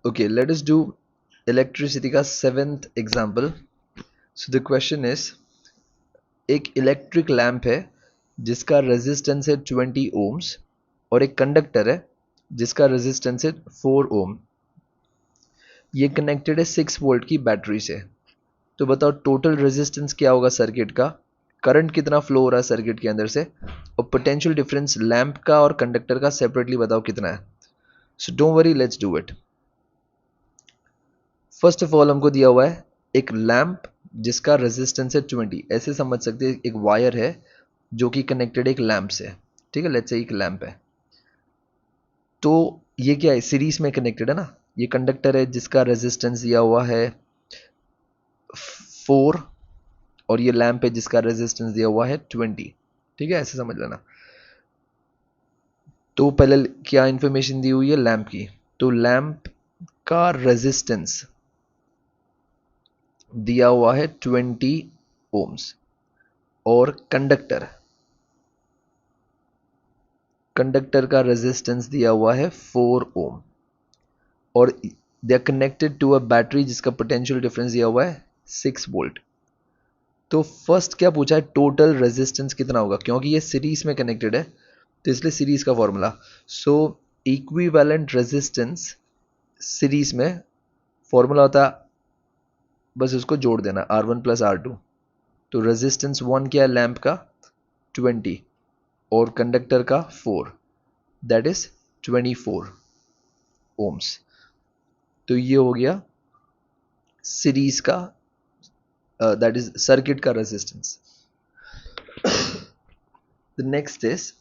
Okay, let us do electricity का 7th example. So the question is, एक electric lamp है जिसका resistance है 20 ओम्स और एक कंडक्टर है जिसका रेजिस्टेंस है 4 ओम. ये कनेक्टेड है 6 वोल्ट की बैटरी से. तो बताओ टोटल रेजिस्टेंस क्या होगा सर्किट का, करंट कितना फ्लो हो रहा है सर्किट के अंदर से, और पोटेंशियल डिफरेंस लैंप का और कंडक्टर का सेपरेटली बताओ कितना है. So don't worry, let's do it. First of all हमको दिया हुआ है एक लैंप जिसका रेजिस्टेंस है 20. ऐसे समझ सकते हैं एक वायर है जो कि कनेक्टेड एक लैंप से. ठीक है, लेट्स से एक लैंप है. तो ये क्या है, सीरीज में कनेक्टेड है ना. ये कंडक्टर है जिसका रेजिस्टेंस दिया हुआ है 4 और ये लैंप है जिसका रेजिस्टेंस दिया हुआ है 20. ठीक है, ऐसे समझ लेना. तो पहले क्या इंफॉर्मेशन दी हुई है लैंप की. तो लैंप का रेजिस्टेंस दिया हुआ है 20 ओम्स और कंडक्टर का रेजिस्टेंस दिया हुआ है 4 ओम और they are connected to a battery जिसका पोटेंशियल डिफरेंस दिया हुआ है 6 वोल्ट. तो फर्स्ट क्या पूछा है, टोटल रेजिस्टेंस कितना होगा. क्योंकि ये सीरीज में कनेक्टेड है तो इसलिए सीरीज का फॉर्मूला. सो इक्विवेलेंट रेजिस्टेंस सीरीज में फॉर्मूला होता है, बस उसको जोड़ देना R1 प्लस R2. तो रेजिस्टेंस 1 क्या है लैंप का 20 और कंडक्टर का 4, दैट इज 24 ओम्स. तो ये हो गया सीरीज का, दैट इज सर्किट का resistance. The next is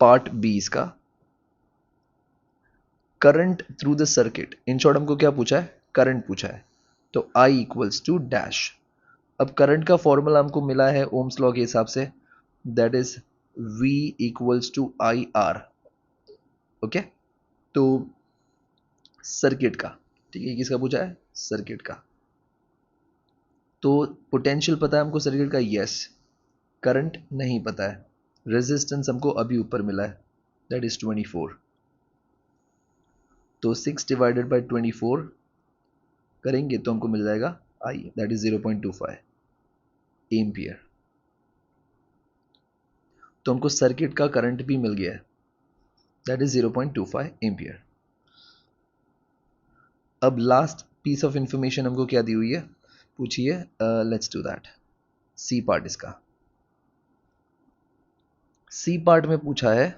part B इसका, current through the circuit. In short हमको क्या पूछा है, करंट पूछा है. तो I इक्वल्स टू डैश. अब करंट का फॉर्मूला हमको मिला है ओम्स लॉ के हिसाब से, that is V equals to IR. Okay, तो सर्किट का, ठीक है, किसका पूछा है, सर्किट का. तो पोटेंशियल पता है हमको सर्किट का, यस. करंट नहीं पता है. रेजिस्टेंस हमको अभी ऊपर मिला है, दैट इज 24. तो 6 डिवाइडेड बाई 24 करेंगे तो हमको मिल जाएगा I, दैट इज 0.25 एम्पियर. तो हमको सर्किट का करंट भी मिल गया है, दैट इज 0.25 एम्पियर. अब लास्ट पीस ऑफ इंफॉर्मेशन हमको क्या दी हुई है, पूछिए. Let's do that. C part इसका. सी पार्ट में पूछा है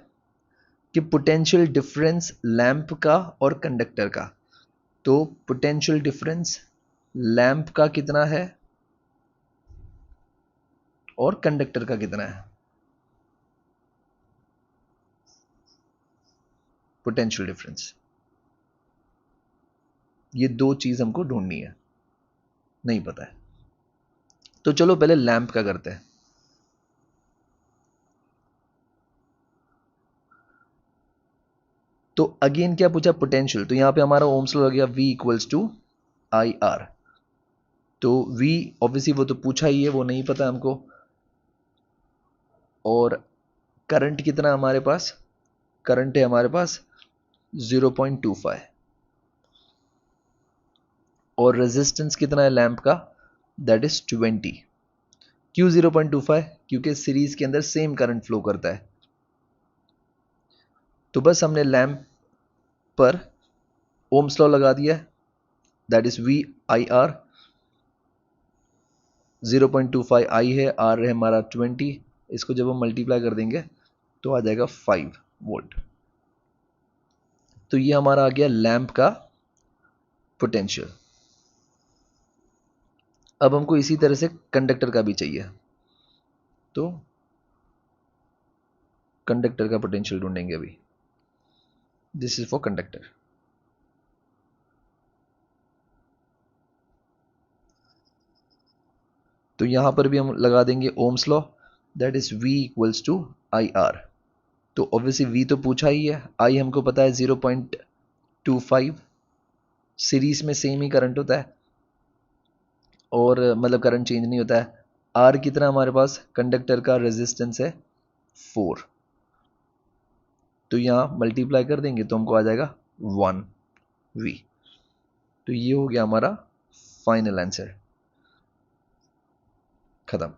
कि पोटेंशियल डिफरेंस लैंप का और कंडक्टर का. तो पोटेंशियल डिफरेंस लैंप का कितना है और कंडक्टर का कितना है. पोटेंशियल डिफरेंस, ये दो चीज हमको ढूंढनी है, नहीं पता है. तो चलो पहले लैंप का करते हैं. तो अगेन क्या पूछा, पोटेंशियल. तो यहां पे हमारा ओम्स लॉ लग गया V इक्वल्स टू IR. तो V ऑब्वियसली वो तो पूछा ही है, वो नहीं पता हमको. और करंट कितना हमारे पास, करंट है हमारे पास 0.25 और रेजिस्टेंस कितना है लैंप का, दैट इज 20. क्यों 0.25, क्योंकि सीरीज के अंदर सेम करंट फ्लो करता है. तो बस हमने लैंप पर ओम्स लॉ लगा दिया है, that is V IR. 0.25 I है, R है हमारा 20. इसको जब हम मल्टीप्लाई कर देंगे तो आ जाएगा 5 वोल्ट. तो ये हमारा आ गया लैंप का पोटेंशियल. अब हमको इसी तरह से कंडक्टर का भी चाहिए. तो कंडक्टर का पोटेंशियल ढूंढेंगे अभी. This is for conductor. तो यहां पर भी हम लगा देंगे ohm's law, that is V equals to IR. तो ऑब्वियसली V तो पूछा ही है, I हमको पता है 0.25. सीरीज में सेम ही करंट होता है और मतलब करंट चेंज नहीं होता है. R कितना हमारे पास, कंडक्टर का रेजिस्टेंस है 4. तो यहां मल्टीप्लाई कर देंगे तो हमको आ जाएगा 1. V। तो ये हो गया हमारा फाइनल आंसर, खत्म।